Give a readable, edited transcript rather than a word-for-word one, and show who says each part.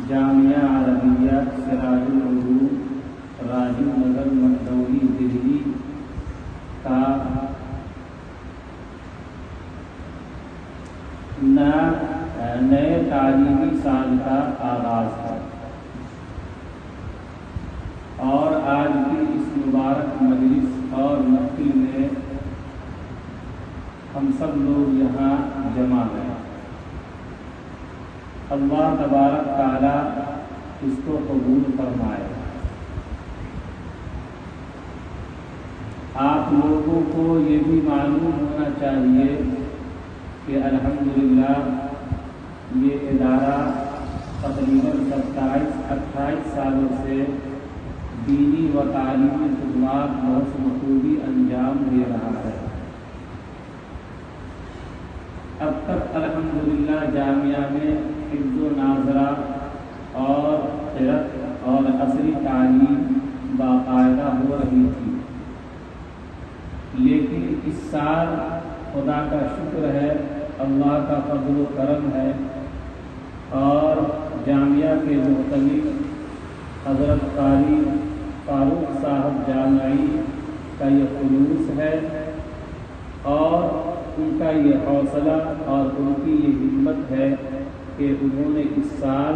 Speaker 1: جامعہ عربیہ سراج العلوم راجو نگر مہدوی دہلی کا نئے تعلیمی سال کا آغاز ہے اور آج کی اس مبارک مجلس اور محفل میں ہم سب لوگ یہاں جمع ہیں۔ اللہ تبارک تعالی اس کو قبول فرمائے۔ آپ لوگوں کو یہ بھی معلوم ہونا چاہیے کہ الحمدللہ یہ ادارہ تقریباً 27-28 سالوں سے دینی و تعلیمی خدمات بخوبی انجام دے رہا ہے۔ اب تک الحمدللہ جامعہ میں حفظ و ناظرہ اور قرأت اور عصری تعلیم باقاعدہ ہو رہی تھی، لیکن اس سال خدا کا شکر ہے، اللہ کا فضل و کرم ہے اور جامعہ کے مختلف حضرت قاری فاروق صاحب جامعی کا یہ خلوص ہے اور ان کا یہ حوصلہ اور ان کی یہ ہمت ہے کہ انہوں نے اس سال